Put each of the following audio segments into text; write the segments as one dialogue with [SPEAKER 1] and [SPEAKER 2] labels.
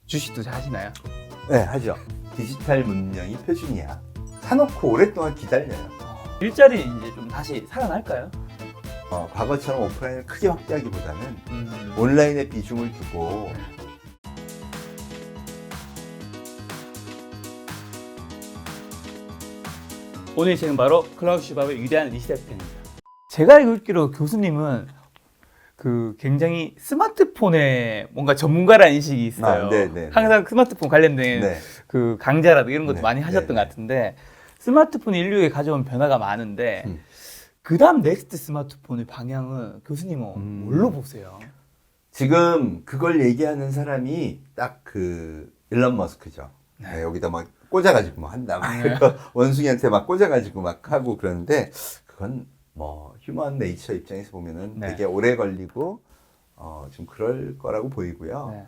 [SPEAKER 1] 주식도 잘 하시나요?
[SPEAKER 2] 네, 하죠. 디지털 문명이 표준이야. 사놓고 오랫동안 기다려요.
[SPEAKER 1] 일자리 이제 좀 다시 살아날까요?
[SPEAKER 2] 과거처럼 오프라인을 크게 확대하기보다는 온라인에 비중을 두고
[SPEAKER 1] 오늘 시는 바로 클라우스 슈밥의 위대한 리셋 편입니다. 제가 읽기로 교수님은 그 굉장히 스마트폰에 뭔가 전문가라는 인식이 있어요.
[SPEAKER 2] 네.
[SPEAKER 1] 항상 스마트폰 관련된
[SPEAKER 2] 네.
[SPEAKER 1] 그 강좌라도 이런 것도
[SPEAKER 2] 네,
[SPEAKER 1] 많이 하셨던
[SPEAKER 2] 네,
[SPEAKER 1] 것 같은데 스마트폰이 인류에 가져온 변화가 많은데 그 다음 넥스트 스마트폰의 방향은 교수님은 뭘로 보세요?
[SPEAKER 2] 지금 그걸 얘기하는 사람이 딱 그 일론 머스크죠. 네, 여기다 막 꽂아가지고 뭐 한다. 원숭이한테 막 꽂아가지고 막 하고 그러는데 그건 뭐 휴먼 네이처 입장에서 보면은 되게 오래 걸리고 좀 그럴 거라고 보이고요.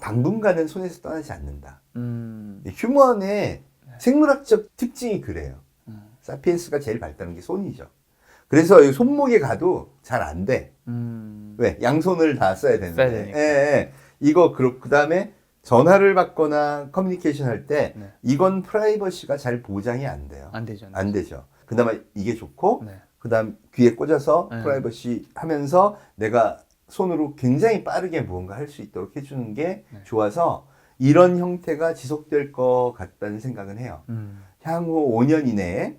[SPEAKER 2] 당분간은 손에서 떠나지 않는다. 휴먼의 생물학적 특징이 그래요. 사피엔스가 제일 발달한 게 손이죠. 그래서 이 손목에 가도 잘 안 돼. 왜? 양손을 다 써야 되는데. 이거 그 다음에 전화를 받거나 커뮤니케이션 할 때 이건 프라이버시가 잘 보장이 안 돼요.
[SPEAKER 1] 안 되죠.
[SPEAKER 2] 안 되죠. 그나마 이게 좋고
[SPEAKER 1] 네.
[SPEAKER 2] 그다음 귀에 꽂아서 프라이버시 하면서 내가 손으로 굉장히 빠르게 무언가 할 수 있도록 해주는 게 좋아서 이런 형태가 지속될 것 같다는 생각은 해요. 향후 5년 이내에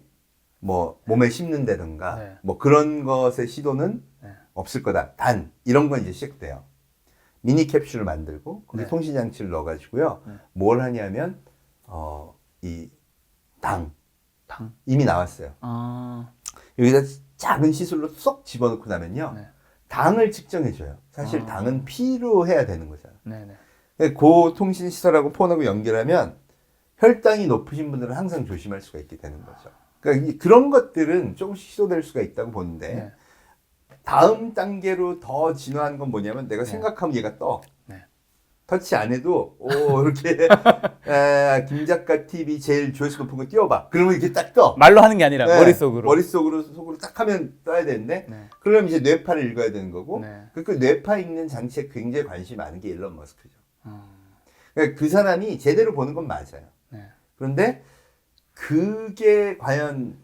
[SPEAKER 2] 뭐 몸에 심는다든가 뭐 그런 것의 시도는 없을 거다. 단 이런 건 이제 시작돼요. 미니 캡슐을 만들고 거기 통신 장치를 넣어가지고요. 뭘 하냐면 이 당 이미 나왔어요. 여기다 작은 시술로 쏙 집어넣고 나면요. 당을 측정해줘요. 사실 당은 피로 해야 되는 거잖아요. 그 통신 시설하고 폰하고 연결하면 혈당이 높으신 분들은 항상 조심할 수가 있게 되는 거죠. 그러니까 그런 것들은 조금씩 시도될 수가 있다고 보는데 다음 단계로 더 진화한 건 뭐냐면 내가 생각하면 얘가 떠. 터치 안 해도 이렇게 김작가 TV 제일 조회수 높은 거 띄워봐. 그러면 이렇게 딱 떠.
[SPEAKER 1] 말로 하는 게 아니라 머릿속으로
[SPEAKER 2] 속으로 딱 하면 떠야 되는데 그러면 이제 뇌파를 읽어야 되는 거고 그 뇌파 읽는 장치에 굉장히 관심이 많은 게 일론 머스크죠. 그러니까 그 사람이 제대로 보는 건 맞아요. 그런데 그게 과연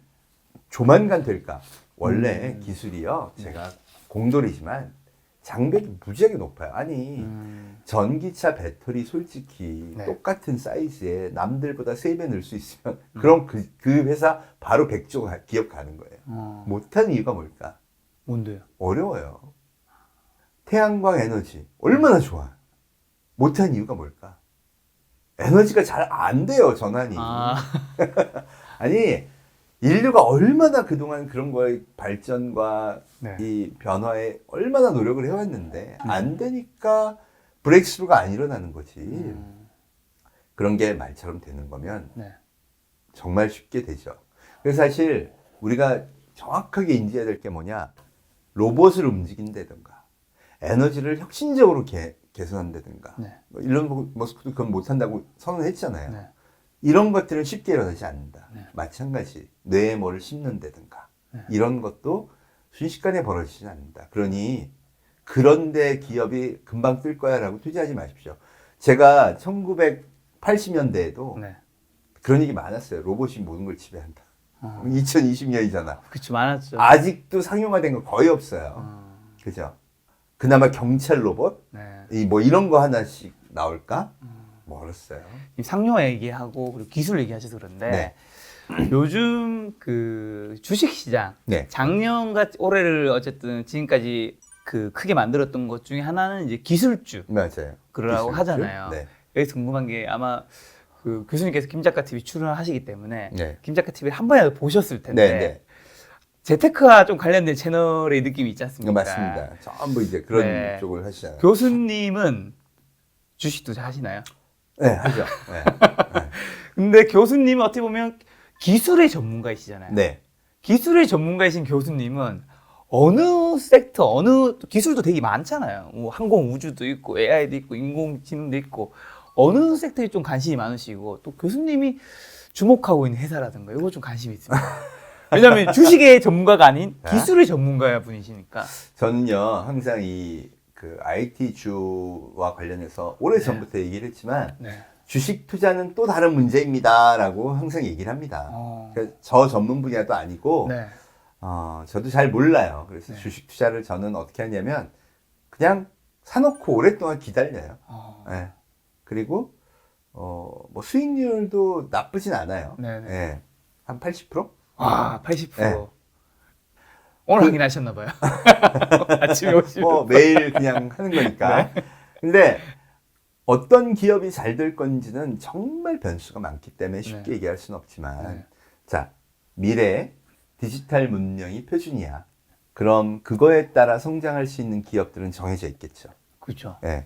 [SPEAKER 2] 조만간 될까? 원래 기술이요. 제가 공돌이지만 장벽이 무지하게 높아요. 아니 전기차 배터리 솔직히 똑같은 사이즈에 남들보다 3배 넣을 수 있으면 그럼 그 회사 바로 100조 기업 가는 거예요. 못하는 이유가 뭘까?
[SPEAKER 1] 뭔데요?
[SPEAKER 2] 어려워요. 태양광 에너지 얼마나 좋아. 못하는 이유가 뭘까? 에너지가 잘 안 돼요, 전환이. 아니 인류가 얼마나 그동안 그런 거의 발전과 이 변화에 얼마나 노력을 해왔는데 안 되니까 브레이크스루가 안 일어나는 거지. 그런 게 말처럼 되는 거면 정말 쉽게 되죠. 그래서 사실 우리가 정확하게 인지해야 될 게 뭐냐, 로봇을 움직인다든가 에너지를 혁신적으로 개선한다든가 일론 머스크도 그건 못한다고 선언했잖아요. 이런 것들은 쉽게 일어나지 않는다. 마찬가지 뇌에 뭐를 심는다든가 이런 것도 순식간에 벌어지지 않는다. 그러니 그런데 기업이 금방 뜰 거야 라고 투자하지 마십시오. 제가 1980년대에도 그런 얘기 많았어요. 로봇이 모든 걸 지배한다. 2020년이잖아.
[SPEAKER 1] 그쵸, 많았죠.
[SPEAKER 2] 아직도 상용화된 거 거의 없어요. 그죠? 그나마 경찰 로봇? 뭐 이런 거 하나씩 나올까? 멀었어요.
[SPEAKER 1] 상용화 얘기하고 그리고 기술 얘기하셔서 그런데 요즘 그 주식 시장 작년과 올해를 어쨌든 지금까지 그 크게 만들었던 것 중에 하나는 이제 기술주.
[SPEAKER 2] 맞아요.
[SPEAKER 1] 그러라고 하잖아요. 여기서 궁금한 게 아마 그 교수님께서 김작가 TV 출연하시기 때문에 김작가 TV 한 번이라도 보셨을 텐데 재테크와 좀 관련된 채널의 느낌이 있지 않습니까?
[SPEAKER 2] 맞습니다. 전부 이제 그런 쪽을 하시잖아요.
[SPEAKER 1] 교수님은 주식도 잘 하시나요?
[SPEAKER 2] 네, 하죠.
[SPEAKER 1] 근데 교수님은 어떻게 보면 기술의 전문가이시잖아요. 기술의 전문가이신 교수님은 어느 섹터, 어느 기술도 되게 많잖아요. 뭐 항공 우주도 있고 AI도 있고 인공지능도 있고 어느 섹터에 좀 관심이 많으시고 또 교수님이 주목하고 있는 회사라든가 이거 좀 관심이 있습니다. 왜냐하면 주식의 전문가가 아닌 기술의 전문가 분이시니까.
[SPEAKER 2] 저는요 항상 그 IT주와 관련해서 오래전부터 얘기를 했지만
[SPEAKER 1] 네.
[SPEAKER 2] 주식 투자는 또 다른 문제입니다라고 항상 얘기를 합니다. 그러니까 저 전문 분야도 아니고
[SPEAKER 1] 네.
[SPEAKER 2] 저도 잘 몰라요. 그래서
[SPEAKER 1] 네.
[SPEAKER 2] 주식 투자를 저는 어떻게 하냐면 그냥 사놓고 오랫동안 기다려요. 네. 그리고 뭐 수익률도 나쁘진 않아요.
[SPEAKER 1] 네네.
[SPEAKER 2] 네. 한 80%?
[SPEAKER 1] 아, 80%.
[SPEAKER 2] 네.
[SPEAKER 1] 오늘 확인하셨나 봐요. 아침에 오시면.
[SPEAKER 2] 뭐 매일 그냥 하는 거니까. 근데 어떤 기업이 잘 될 건지는 정말 변수가 많기 때문에 쉽게 얘기할 수는 없지만 자, 미래 디지털 문명이 표준이야. 그럼 그거에 따라 성장할 수 있는 기업들은 정해져 있겠죠.
[SPEAKER 1] 그렇죠.
[SPEAKER 2] 예.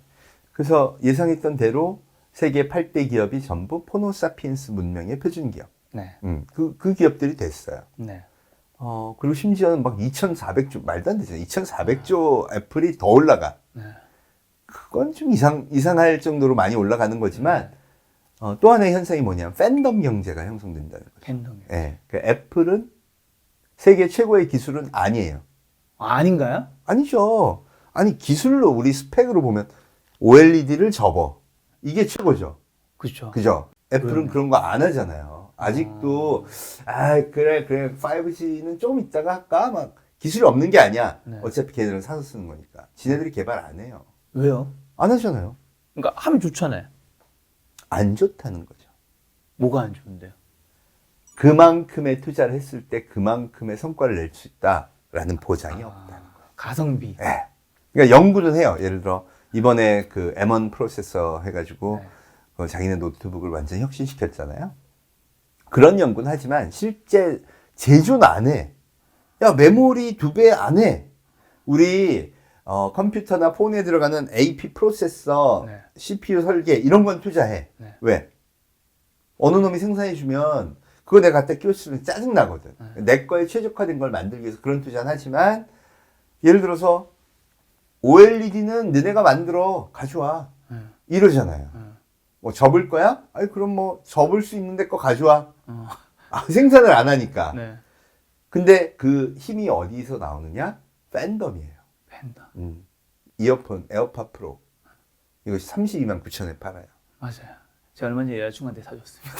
[SPEAKER 2] 그래서 예상했던 대로 세계 8대 기업이 전부 포노사피엔스 문명의 표준 기업.
[SPEAKER 1] 네.
[SPEAKER 2] 그 기업들이 됐어요.
[SPEAKER 1] 네.
[SPEAKER 2] 그리고 심지어는 막 2,400조, 말도 안 되죠. 2,400조 애플이 더 올라가.
[SPEAKER 1] 네.
[SPEAKER 2] 그건 좀 이상할 정도로 많이 올라가는 거지만, 또 하나의 현상이 뭐냐면, 팬덤 경제가 형성된다는 거죠.
[SPEAKER 1] 팬덤.
[SPEAKER 2] 예. 그 애플은 세계 최고의 기술은 아니에요.
[SPEAKER 1] 아닌가요?
[SPEAKER 2] 아니죠. 아니, 기술로 우리 스펙으로 보면, OLED를 접어. 이게 최고죠.
[SPEAKER 1] 그렇죠.
[SPEAKER 2] 그죠? 애플은
[SPEAKER 1] 그러네.
[SPEAKER 2] 그런 거 안 하잖아요. 아직도, 그래, 5G는 조금 있다가 할까? 막, 기술이 없는 게 아니야.
[SPEAKER 1] 네.
[SPEAKER 2] 어차피 걔네들은 사서 쓰는 거니까. 지네들이 개발 안 해요.
[SPEAKER 1] 왜요?
[SPEAKER 2] 안 하잖아요.
[SPEAKER 1] 그러니까 하면 좋잖아요.
[SPEAKER 2] 안 좋다는 거죠.
[SPEAKER 1] 뭐가 안 좋은데요?
[SPEAKER 2] 그만큼의 투자를 했을 때 그만큼의 성과를 낼 수 있다라는 보장이 없다는 거예요.
[SPEAKER 1] 가성비.
[SPEAKER 2] 네. 그러니까 연구는 해요. 예를 들어, 이번에 그 M1 프로세서 해가지고, 자기네 노트북을 완전히 혁신시켰잖아요. 그런 연구는 하지만 실제 제조는 안 해. 야, 메모리 2배 안 해. 우리 컴퓨터나 폰에 들어가는 AP 프로세서,
[SPEAKER 1] 네.
[SPEAKER 2] CPU 설계 이런 건 투자해.
[SPEAKER 1] 네.
[SPEAKER 2] 왜? 어느 놈이 생산해주면 그거 내가 갖다 끼웠으면 짜증나거든. 내 거에 최적화된 걸 만들기 위해서 그런 투자는 하지만 예를 들어서 OLED는 너네가 만들어 가져와. 이러잖아요. 뭐 접을 거야? 아니 그럼 뭐 접을 수 있는데 거 가져와. 생산을 안 하니까.
[SPEAKER 1] 네.
[SPEAKER 2] 근데 그 힘이 어디서 나오느냐? 팬덤이에요.
[SPEAKER 1] 팬덤.
[SPEAKER 2] 이어폰 에어팟 프로 이거 32만 9천에 팔아요.
[SPEAKER 1] 맞아요. 제가 얼마 전에 여자친구한테 사줬습니다.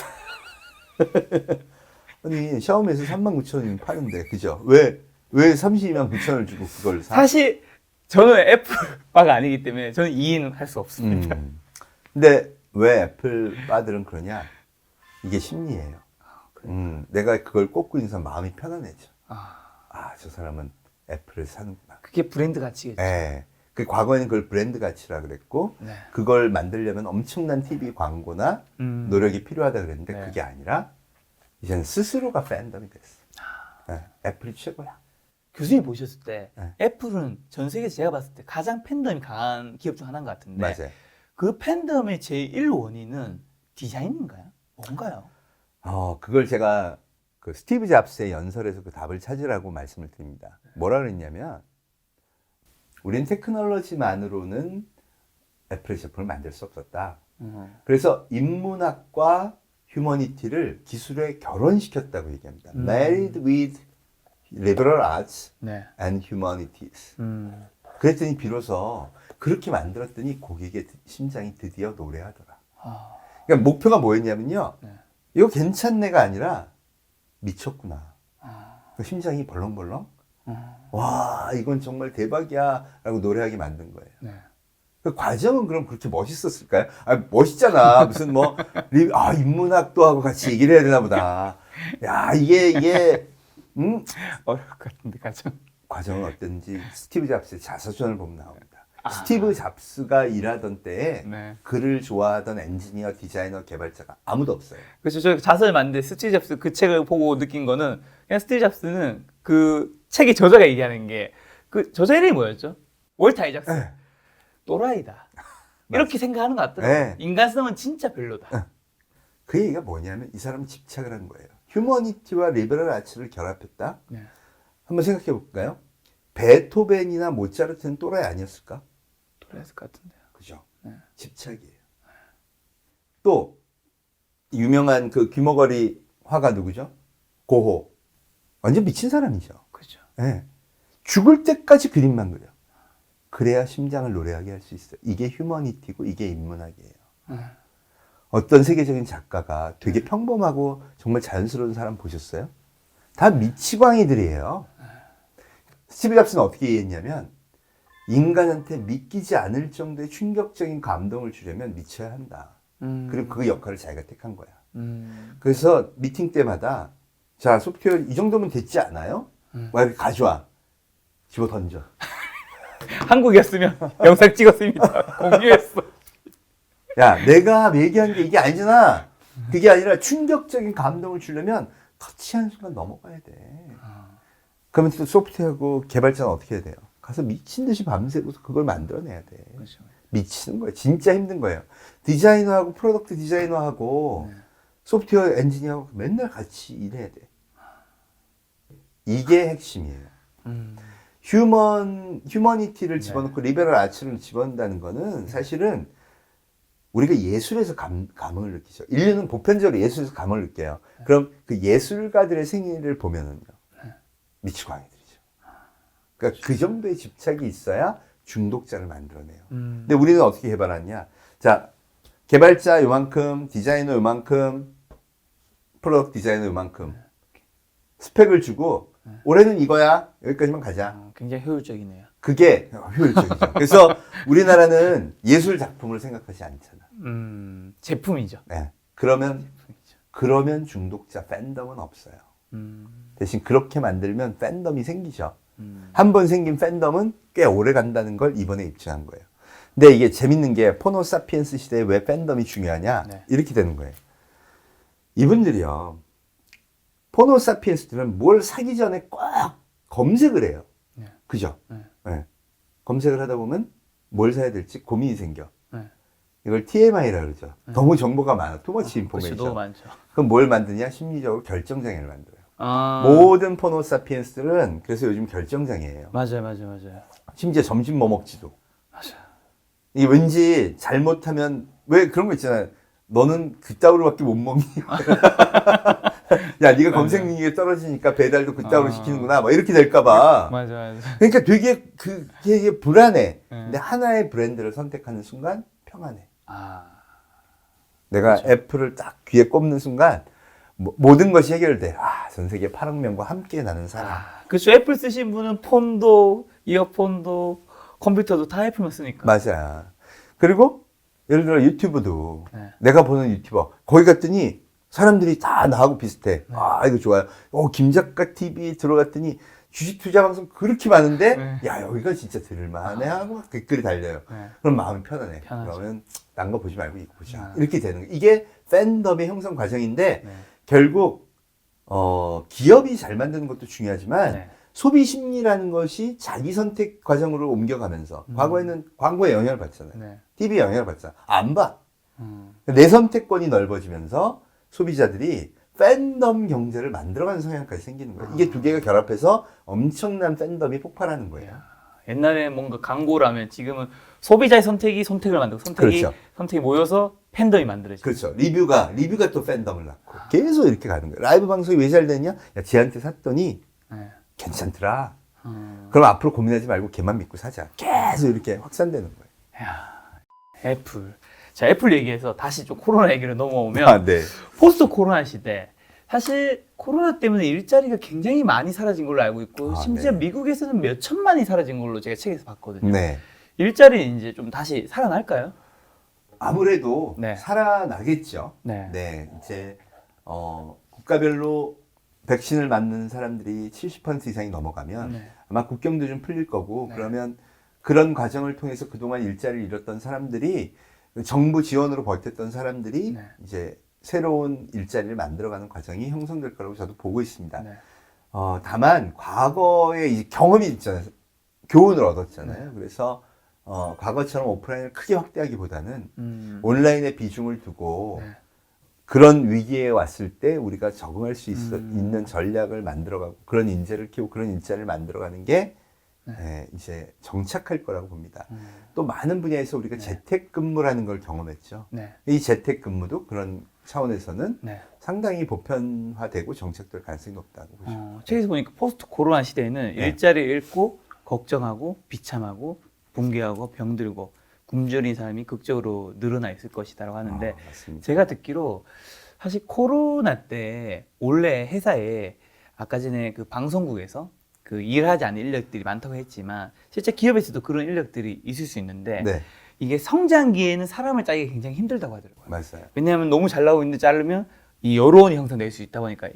[SPEAKER 2] 아니 샤오미에서 3만 9천 원이면 파는데 그죠? 왜 32만 9천을 주고 그걸 사?
[SPEAKER 1] 사실 저는 애플바가 아니기 때문에 저는 이해는 할 수 없습니다.
[SPEAKER 2] 근데 왜 애플 바들은 그러냐? 이게 심리예요. 내가 그걸 꽂고 있는 사람 마음이 편안해져. 저 사람은 애플을 사는구나.
[SPEAKER 1] 그게 브랜드 가치겠죠.
[SPEAKER 2] 예. 그 과거에는 그걸 브랜드 가치라 그랬고,
[SPEAKER 1] 네.
[SPEAKER 2] 그걸 만들려면 엄청난 TV 광고나 노력이 필요하다 그랬는데
[SPEAKER 1] 네.
[SPEAKER 2] 그게 아니라 이제는 스스로가 팬덤이 됐어. 애플이 최고야.
[SPEAKER 1] 교수님 보셨을 때
[SPEAKER 2] 네.
[SPEAKER 1] 애플은 전 세계에서 제가 봤을 때 가장 팬덤이 강한 기업 중 하나인 것 같은데
[SPEAKER 2] 맞아요.
[SPEAKER 1] 그 팬덤의 제1 원인은 디자인인가요? 뭔가요?
[SPEAKER 2] 그걸 제가 그 스티브 잡스의 연설에서 그 답을 찾으라고 말씀을 드립니다. 뭐라 그랬냐면, 우린 테크놀로지만으로는 애플 제품을 만들 수 없었다. 그래서 인문학과 휴머니티를 기술에 결혼시켰다고 얘기합니다. Married with liberal arts
[SPEAKER 1] 네.
[SPEAKER 2] and humanities. 그랬더니 비로소 그렇게 만들었더니 고객의 심장이 드디어 노래하더라. 그러니까 목표가 뭐였냐면요.
[SPEAKER 1] 네.
[SPEAKER 2] 이거 괜찮네가 아니라 미쳤구나. 그 심장이 벌렁벌렁. 와, 이건 정말 대박이야. 라고 노래하게 만든 거예요.
[SPEAKER 1] 네.
[SPEAKER 2] 그 과정은 그럼 그렇게 멋있었을까요? 멋있잖아. 무슨 뭐, 인문학도 하고 같이 얘기를 해야 되나 보다. 야, 이게,
[SPEAKER 1] 어려울 것 같은데
[SPEAKER 2] 과정은 어땠는지 스티브 잡스의 자서전을 보면 나옵니다. 스티브 잡스가 일하던 때에
[SPEAKER 1] 네.
[SPEAKER 2] 그를 좋아하던 엔지니어, 디자이너, 개발자가 아무도 없어요.
[SPEAKER 1] 그래서 저 자서를 만드는데 스티브 잡스 그 책을 보고 느낀 거는 그냥 스티브 잡스는 그 책의 저자가 얘기하는 게 그 저자 이름이 뭐였죠? 월트 아이작스.
[SPEAKER 2] 네.
[SPEAKER 1] 또라이다. 이렇게 생각하는 것 같더라고요.
[SPEAKER 2] 네.
[SPEAKER 1] 인간성은 진짜 별로다.
[SPEAKER 2] 그 얘기가 뭐냐면 이 사람은 집착을 한 거예요. 휴머니티와 리버럴 아츠를 결합했다?
[SPEAKER 1] 네.
[SPEAKER 2] 한번 생각해 볼까요? 베토벤이나 모차르트는 또라이 아니었을까?
[SPEAKER 1] 또라이였을 것 같은데요.
[SPEAKER 2] 그죠?
[SPEAKER 1] 네.
[SPEAKER 2] 집착이에요. 또 유명한 그 귀머거리 화가 누구죠? 고호. 완전 미친 사람이죠.
[SPEAKER 1] 그죠.
[SPEAKER 2] 네. 죽을 때까지 그림만 그려. 그래야 심장을 노래하게 할 수 있어요. 이게 휴머니티고 이게 인문학이에요. 어떤 세계적인 작가가 되게 평범하고 정말 자연스러운 사람 보셨어요? 다 미치광이들이에요. 스티브 잡스는 어떻게 이해했냐면 인간한테 믿기지 않을 정도의 충격적인 감동을 주려면 미쳐야 한다. 그리고 그 역할을 자기가 택한 거야. 그래서 미팅 때마다 자, 소프트웨어 이 정도면 됐지 않아요? 와, 이렇게 가져와. 집어 던져.
[SPEAKER 1] 한국이었으면 영상 찍었습니다. 공유했어.
[SPEAKER 2] 야, 내가 얘기한 게 이게 아니잖아. 그게 아니라 충격적인 감동을 주려면 터치하는 순간 넘어가야 돼. 그러면 또 소프트웨어하고 개발자는 어떻게 해야 돼요? 가서 미친 듯이 밤새고서 그걸 만들어내야 돼.
[SPEAKER 1] 그렇죠.
[SPEAKER 2] 미치는 거예요. 진짜 힘든 거예요. 디자이너하고 프로덕트 디자이너하고 소프트웨어 엔지니어하고 맨날 같이 일해야 돼. 이게 핵심이에요. 휴머니티를 집어넣고 리베럴 아츠를 집어넣는다는 거는 사실은 우리가 예술에서 감흥을 느끼죠. 인류는 보편적으로 예술에서 감흥을 느껴요. 그럼 그 예술가들의 생일을 보면은요, 미치광이들이죠. 그러니까 그 정도의 집착이 있어야 중독자를 만들어내요. 근데 우리는 어떻게 개발하냐? 자, 개발자 요만큼, 디자이너 요만큼, 프로덕트 디자이너 요만큼 스펙을 주고 올해는 이거야. 여기까지만 가자.
[SPEAKER 1] 굉장히 효율적이네요.
[SPEAKER 2] 그게 효율적이죠. 그래서 우리나라는 예술 작품을 생각하지 않잖아.
[SPEAKER 1] 제품이죠.
[SPEAKER 2] 네. 그러면 중독자 팬덤은 없어요. 대신 그렇게 만들면 팬덤이 생기죠. 한 번 생긴 팬덤은 꽤 오래 간다는 걸 이번에 입증한 거예요. 근데 이게 재밌는 게 포노 사피엔스 시대에 왜 팬덤이 중요하냐?
[SPEAKER 1] 네.
[SPEAKER 2] 이렇게 되는 거예요. 이분들이요. 포노 사피엔스들은 뭘 사기 전에 꼭 검색을 해요.
[SPEAKER 1] 네.
[SPEAKER 2] 그죠?
[SPEAKER 1] 네.
[SPEAKER 2] 네. 검색을 하다 보면 뭘 사야 될지 고민이 생겨.
[SPEAKER 1] 네.
[SPEAKER 2] 이걸 TMI라 그러죠. 너무 정보가 많아. 투머치 인포메이션.
[SPEAKER 1] 너무 많죠.
[SPEAKER 2] 그럼 뭘 만드냐? 심리적으로 결정장애를 만들어요.
[SPEAKER 1] 아.
[SPEAKER 2] 모든 포노 사피엔스들은 그래서 요즘 결정장애예요.
[SPEAKER 1] 맞아요.
[SPEAKER 2] 심지어 점심 뭐 먹지도.
[SPEAKER 1] 맞아요.
[SPEAKER 2] 이게 왠지 잘못하면 왜 그런 거 있잖아요. 너는 그따위로밖에 못 먹니? 야, 네가 검색 능력이 떨어지니까 배달도 그따위로 시키는구나. 뭐 이렇게 될까봐.
[SPEAKER 1] 맞아.
[SPEAKER 2] 그러니까 되게 그게 불안해. 근데 하나의 브랜드를 선택하는 순간 평안해. 내가
[SPEAKER 1] 그렇죠.
[SPEAKER 2] 애플을 딱 귀에 꼽는 순간 모든 것이 해결돼. 전 세계 8억 명과 함께 나는 사람.
[SPEAKER 1] 그렇죠. 애플 쓰신 분은 폰도, 이어폰도, 컴퓨터도 다 애플만 쓰니까.
[SPEAKER 2] 맞아. 그리고 예를 들어 유튜브도
[SPEAKER 1] 네.
[SPEAKER 2] 내가 보는 유튜버 거기 갔더니 사람들이 다 나하고 비슷해. 이거 좋아요. 김 작가 TV 들어갔더니 주식 투자 방송 그렇게 많은데 야, 여기가 진짜 들을만해 하고 막 댓글이 달려요. 그럼 마음이 편안해.
[SPEAKER 1] 편하죠.
[SPEAKER 2] 그러면 딴 거 보지 말고 이거 보자. 이렇게 되는 거예요. 이게 팬덤의 형성 과정인데 결국 기업이 잘 만드는 것도 중요하지만 소비 심리라는 것이 자기 선택 과정으로 옮겨가면서 과거에는 광고에 영향을 받잖아요. TV에 영향을 받잖아. 안 봐. 내 선택권이 넓어지면서 소비자들이 팬덤 경제를 만들어가는 성향까지 생기는 거예요. 이게 두 개가 결합해서 엄청난 팬덤이 폭발하는 거예요.
[SPEAKER 1] 옛날에는 뭔가 광고라면 지금은 소비자의 선택이 선택을 만들고 선택이 모여서 팬덤이 만들어지죠.
[SPEAKER 2] 그렇죠. 리뷰가 또 팬덤을 낳고 계속 이렇게 가는 거예요. 라이브 방송이 왜 잘 됐냐? 야, 쟤한테 샀더니 괜찮더라. 그럼 앞으로 고민하지 말고 걔만 믿고 사자. 계속 이렇게 확산되는 거예요.
[SPEAKER 1] 애플. 자, 애플 얘기해서 다시 좀 코로나 얘기를 넘어오면
[SPEAKER 2] 네.
[SPEAKER 1] 포스트 코로나 시대. 사실 코로나 때문에 일자리가 굉장히 많이 사라진 걸로 알고 있고 심지어 미국에서는 몇 천만이 사라진 걸로 제가 책에서 봤거든요. 일자리는 이제 좀 다시 살아날까요?
[SPEAKER 2] 아무래도 살아나겠죠. 이제 국가별로 백신을 맞는 사람들이 70% 이상이 넘어가면 아마 국경도 좀 풀릴 거고 그러면 그런 과정을 통해서 그동안 일자리를 잃었던 사람들이 정부 지원으로 버텼던 사람들이 이제 새로운 일자리를 만들어가는 과정이 형성될 거라고 저도 보고 있습니다. 다만 과거에 이제 경험이 있잖아요. 교훈을 얻었잖아요. 그래서 과거처럼 오프라인을 크게 확대하기보다는 온라인의 비중을 두고 그런 위기에 왔을 때 우리가 적응할 수 있는 전략을 만들어가고 그런 인재를 키우고 그런 일자리를 만들어가는 게 이제 정착할 거라고 봅니다. 또 많은 분야에서 우리가 재택근무라는 걸 경험했죠. 이 재택근무도 그런 차원에서는 상당히 보편화되고 정착될 가능성이 높다고 보죠.
[SPEAKER 1] 책에서 보니까 포스트 코로나 시대에는 일자리를 잃고 걱정하고 비참하고 붕괴하고 병들고 굶주린 사람이 극적으로 늘어나 있을 것이다라고 하는데
[SPEAKER 2] 맞습니다.
[SPEAKER 1] 제가 듣기로 사실 코로나 때 원래 회사에 아까 전에 그 방송국에서 그 일하지 않는 인력들이 많다고 했지만 실제 기업에서도 그런 인력들이 있을 수 있는데
[SPEAKER 2] 네,
[SPEAKER 1] 이게 성장기에는 사람을 짜기가 굉장히 힘들다고 하더라고요.
[SPEAKER 2] 맞아요.
[SPEAKER 1] 왜냐하면 너무 잘 나오고 있는데 자르면 이 여론이 형성될 수 있다 보니까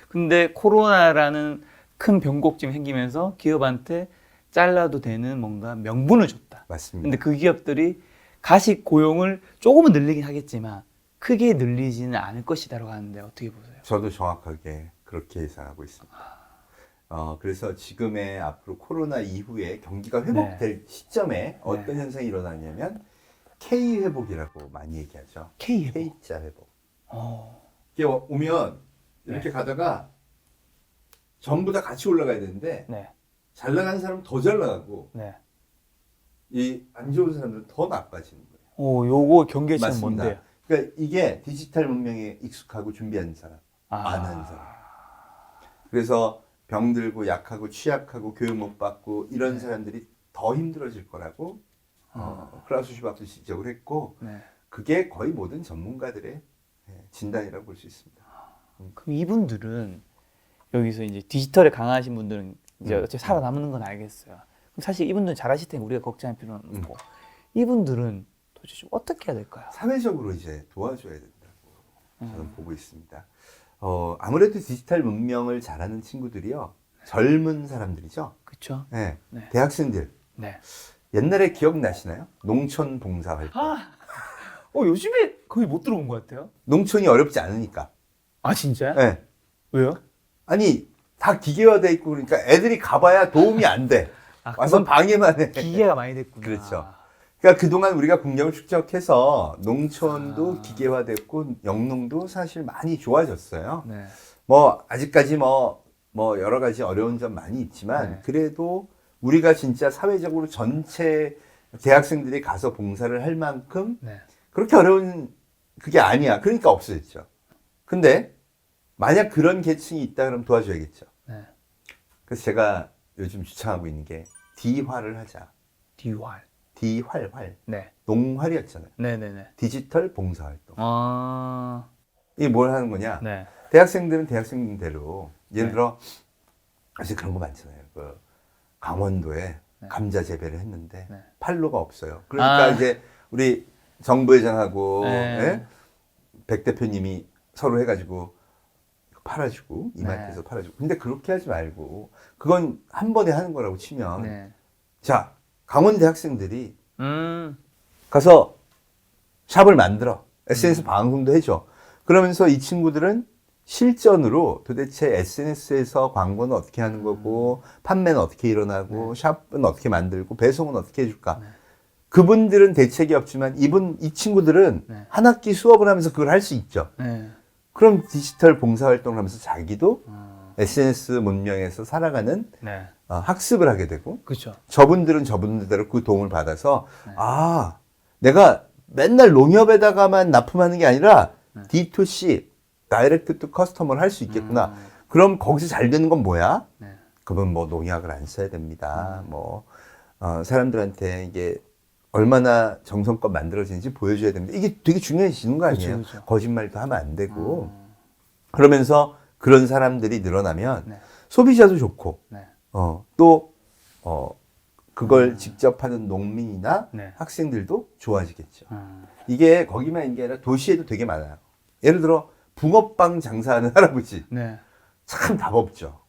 [SPEAKER 1] 근데 코로나라는 큰 병곡점이 생기면서 기업한테 잘라도 되는 뭔가 명분을 줬다.
[SPEAKER 2] 맞습니다.
[SPEAKER 1] 근데 그 기업들이 가식 고용을 조금은 늘리긴 하겠지만 크게 늘리지는 않을 것이다라고 하는데 어떻게 보세요?
[SPEAKER 2] 저도 정확하게 그렇게 예상하고 있습니다. 그래서 지금의 앞으로 코로나 이후에 경기가 회복될 시점에 어떤 현상이 일어나냐면 K-회복이라고 많이 얘기하죠.
[SPEAKER 1] K회복.
[SPEAKER 2] K자 회복. 이게 오면 이렇게 가다가 전부 다 같이 올라가야 되는데
[SPEAKER 1] 네.
[SPEAKER 2] 잘 나가는 사람은 더 잘 나가고
[SPEAKER 1] 네.
[SPEAKER 2] 이 안 좋은 사람들은 더 나빠지는 거예요.
[SPEAKER 1] 오, 요거 경계치는
[SPEAKER 2] 맞습니다.
[SPEAKER 1] 뭔데요?
[SPEAKER 2] 그러니까 이게 디지털 문명에 익숙하고 준비한 사람, 안 하는 사람. 그래서 병들고 약하고 취약하고 교육 못 받고 이런 사람들이 더 힘들어질 거라고 클라우스 슈밥도 지적을 했고
[SPEAKER 1] 네.
[SPEAKER 2] 그게 거의 모든 전문가들의 진단이라고 볼 수 있습니다.
[SPEAKER 1] 그럼 이분들은 여기서 이제 디지털에 강하신 분들은 이제 어차피 살아남는 건 알겠어요. 그럼 사실 이분들은 잘하실 테니 우리가 걱정할 필요는 없고 이분들은 도대체 좀 어떻게 해야 될까요?
[SPEAKER 2] 사회적으로 이제 도와줘야 된다고 저는 보고 있습니다. 아무래도 디지털 문명을 잘하는 친구들이요. 젊은 사람들이죠.
[SPEAKER 1] 그렇죠.
[SPEAKER 2] 네.
[SPEAKER 1] 네.
[SPEAKER 2] 대학생들.
[SPEAKER 1] 네.
[SPEAKER 2] 옛날에 기억나시나요? 농촌 봉사 활동.
[SPEAKER 1] 요즘에 거의 못 들어본 것 같아요.
[SPEAKER 2] 농촌이 어렵지 않으니까.
[SPEAKER 1] 아 진짜요?
[SPEAKER 2] 네.
[SPEAKER 1] 왜요?
[SPEAKER 2] 아니 다 기계화돼 있고 그러니까 애들이 가봐야 도움이 안 돼. 와서
[SPEAKER 1] 그건
[SPEAKER 2] 방해만 해.
[SPEAKER 1] 기계가 많이 됐구나.
[SPEAKER 2] 그렇죠. 그러니까 그동안 우리가 국력을 축적해서 농촌도 기계화됐고 영농도 사실 많이 좋아졌어요.
[SPEAKER 1] 네.
[SPEAKER 2] 뭐 아직까지 뭐 여러 가지 어려운 점 많이 있지만
[SPEAKER 1] 네.
[SPEAKER 2] 그래도 우리가 진짜 사회적으로 전체 대학생들이 가서 봉사를 할 만큼
[SPEAKER 1] 네.
[SPEAKER 2] 그렇게 어려운 그게 아니야. 그러니까 없어졌죠. 근데 만약 그런 계층이 있다 그러면 도와줘야겠죠.
[SPEAKER 1] 네.
[SPEAKER 2] 그래서 제가 요즘 주창하고 있는 게 D활을 하자.
[SPEAKER 1] 디활.
[SPEAKER 2] D활.
[SPEAKER 1] 네.
[SPEAKER 2] 농활이었잖아요.
[SPEAKER 1] 네네네.
[SPEAKER 2] 디지털 봉사활동.
[SPEAKER 1] 아.
[SPEAKER 2] 이게 뭘 하는 거냐?
[SPEAKER 1] 네.
[SPEAKER 2] 대학생들은 대학생대로 예를
[SPEAKER 1] 네.
[SPEAKER 2] 들어 사실 그런 거 많잖아요. 그 강원도에 감자 재배를 했는데
[SPEAKER 1] 네.
[SPEAKER 2] 판로가 없어요. 그러니까 이제 우리 정부회장하고
[SPEAKER 1] 네.
[SPEAKER 2] 백 대표님이 서로 해가지고 팔아주고 이마트에서 팔아주고. 근데 그렇게 하지 말고 그건 한 번에 하는 거라고 치면
[SPEAKER 1] 네.
[SPEAKER 2] 자 강원대 학생들이
[SPEAKER 1] 음.
[SPEAKER 2] 가서 샵을 만들어 SNS 방송도 해줘. 그러면서 이 친구들은 실전으로 도대체 SNS에서 광고는 어떻게 하는 거고 판매는 어떻게 일어나고 샵은 어떻게 만들고 배송은 어떻게 해줄까. 그분들은 대책이 없지만 이 친구들은
[SPEAKER 1] 네.
[SPEAKER 2] 한 학기 수업을 하면서 그걸 할 수 있죠.
[SPEAKER 1] 네.
[SPEAKER 2] 그럼 디지털 봉사활동을 하면서 자기도 SNS 문명에서 살아가는
[SPEAKER 1] 네.
[SPEAKER 2] 학습을 하게 되고
[SPEAKER 1] 그렇죠.
[SPEAKER 2] 저분들은 저분들대로 그 도움을 받아서 아 내가 맨날 농협에다가만 납품하는 게 아니라 D2C 다이렉트 투 커스터머를 할 수 있겠구나. 그럼 거기서 잘 되는 건 뭐야?
[SPEAKER 1] 네.
[SPEAKER 2] 그러면 뭐 농약을 안 써야 됩니다. 뭐 사람들한테 이게 얼마나 정성껏 만들어지는지 보여줘야 됩니다. 이게 되게 중요해지는 거 아니에요?
[SPEAKER 1] 그쵸, 그쵸.
[SPEAKER 2] 거짓말도 하면 안 되고 그러면서 그런 사람들이 늘어나면
[SPEAKER 1] 네.
[SPEAKER 2] 소비자도 좋고
[SPEAKER 1] 네.
[SPEAKER 2] 또 그걸 직접 하는 농민이나
[SPEAKER 1] 네.
[SPEAKER 2] 학생들도 좋아지겠죠. 이게 거기만 있는 게 아니라 도시에도 되게 많아요. 예를 들어 붕어빵 장사하는 할아버지
[SPEAKER 1] 네.
[SPEAKER 2] 참 답 없죠.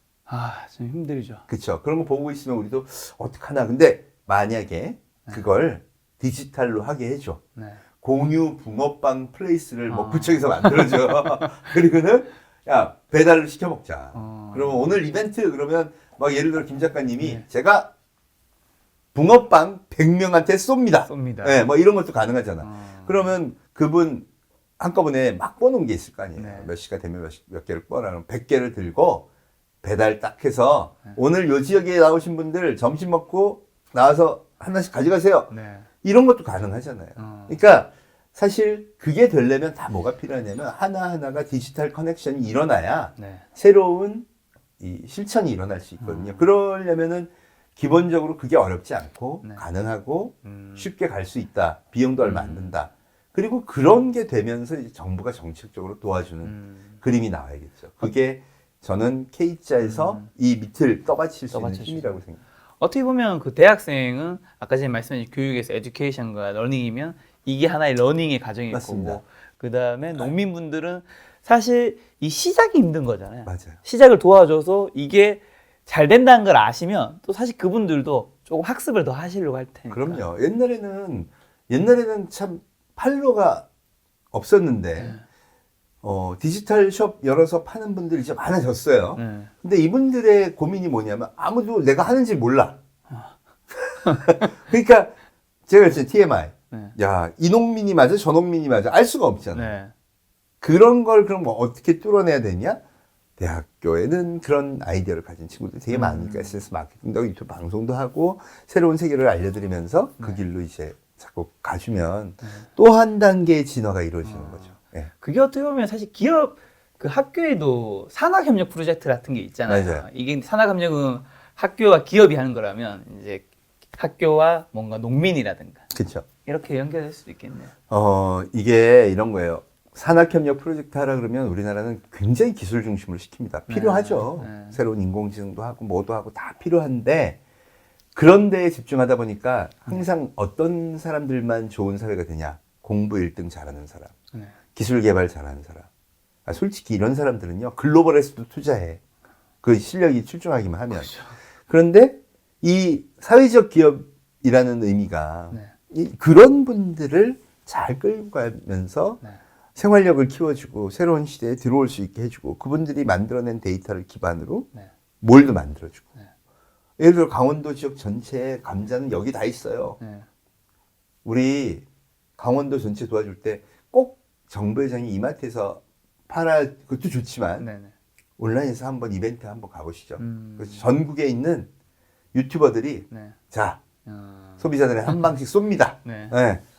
[SPEAKER 1] 좀 힘들죠.
[SPEAKER 2] 그렇죠. 그런 거 보고 있으면 우리도 어떡하나. 근데 만약에 그걸 디지털로 하게 해줘.
[SPEAKER 1] 네.
[SPEAKER 2] 공유 붕어빵 플레이스를 뭐 구청에서 만들어줘. 그리고는 야 배달을 시켜 먹자. 그러면 오늘 이벤트 그러면 막 예를 들어 김 작가님이 제가 붕어빵 100명한테 쏩니다. 네, 뭐 이런 것도 가능하잖아. 그러면 그분 한꺼번에 막 꿔놓은 게 있을 거 아니에요.
[SPEAKER 1] 네.
[SPEAKER 2] 몇 시가 되면 몇 개를 꿔라면 100개를 들고 배달 딱 해서 오늘 요 지역에 나오신 분들 점심 먹고 나와서 하나씩 가져가세요.
[SPEAKER 1] 네.
[SPEAKER 2] 이런 것도 가능하잖아요. 그러니까 사실 그게 되려면 다 뭐가 필요하냐면 하나하나가 디지털 커넥션이 일어나야
[SPEAKER 1] 네.
[SPEAKER 2] 새로운 이 실천이 일어날 수 있거든요. 그러려면은 기본적으로 그게 어렵지 않고
[SPEAKER 1] 네.
[SPEAKER 2] 가능하고 쉽게 갈 수 있다. 비용도 얼마 안 든다. 그리고 그런 게 되면서 이제 정부가 정책적으로 도와주는 그림이 나와야겠죠. 그게 저는 K자에서 이 밑을 떠받칠 수 있는 힘이라고 생각합니다.
[SPEAKER 1] 어떻게 보면 그 대학생은 아까 전에 말씀하신 교육에서 에듀케이션과 러닝이면 이게 하나의 러닝의 과정일
[SPEAKER 2] 맞습니다.
[SPEAKER 1] 거고 그 다음에 농민분들은 사실 이 시작이 힘든 거잖아요.
[SPEAKER 2] 맞아요.
[SPEAKER 1] 시작을 도와줘서 이게 잘 된다는 걸 아시면 또 사실 그분들도 조금 학습을 더 하시려고 할 테니까.
[SPEAKER 2] 그럼요. 옛날에는 참 판로가 없었는데 디지털 숍 열어서 파는 분들이 이제 많아졌어요. 근데 이분들의 고민이 뭐냐면 아무도 내가 하는지 몰라. 그러니까 제가 이제 TMI. 야, 이 농민이 맞아? 저 농민이 맞아? 알 수가 없잖아요. 그런 걸 그럼 뭐 어떻게 뚫어내야 되냐? 대학교에는 그런 아이디어를 가진 친구들이 되게 많으니까 SNS 마케팅도 하고 유튜브 방송도 하고 새로운 세계를 알려드리면서 그 길로 이제 자꾸 가주면 또 한 단계의 진화가 이루어지는 거죠. 예.
[SPEAKER 1] 그게 어떻게 보면 사실 기업 그 학교에도 산학협력 프로젝트 같은 게 있잖아요.
[SPEAKER 2] 맞아요.
[SPEAKER 1] 이게 산학협력은 학교와 기업이 하는 거라면 이제 학교와 뭔가 농민이라든가
[SPEAKER 2] 그렇죠.
[SPEAKER 1] 이렇게 연결될 수도 있겠네요.
[SPEAKER 2] 이게 이런 거예요. 산학협력 프로젝트 하라 그러면 우리나라는 굉장히 기술 중심으로 시킵니다. 필요하죠. 새로운 인공지능도 하고 뭐도 하고 다 필요한데 그런 데에 집중하다 보니까 항상 어떤 사람들만 좋은 사회가 되냐. 공부 1등 잘하는 사람, 기술 개발 잘하는 사람. 솔직히 이런 사람들은요. 글로벌에서도 투자해. 그 실력이 출중하기만 하면.
[SPEAKER 1] 그렇죠.
[SPEAKER 2] 그런데 이 사회적 기업이라는 의미가 그런 분들을 잘 끌고 가면서 생활력을 키워주고 새로운 시대에 들어올 수 있게 해주고 그분들이 만들어낸 데이터를 기반으로 뭘도 만들어주고 예를 들어 강원도 지역 전체에 감자는 여기 다 있어요. 우리 강원도 전체 도와줄 때 꼭 정부회장이 이마트에서 팔아 그것도 좋지만 온라인에서 한번 이벤트 한번 가보시죠. 그래서 전국에 있는 유튜버들이 자 소비자들의 한 방씩 쏩니다.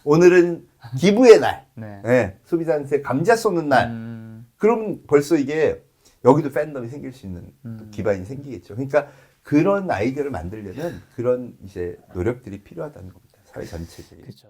[SPEAKER 2] 오늘은 기부의 날, 소비자한테 감자 쏘는 날. 그럼 벌써 이게 여기도 팬덤이 생길 수 있는 또 기반이 생기겠죠. 그러니까 그런 아이디어를 만들려면 그런 이제 노력들이 필요하다는 겁니다. 사회 전체적인.
[SPEAKER 1] 그렇죠.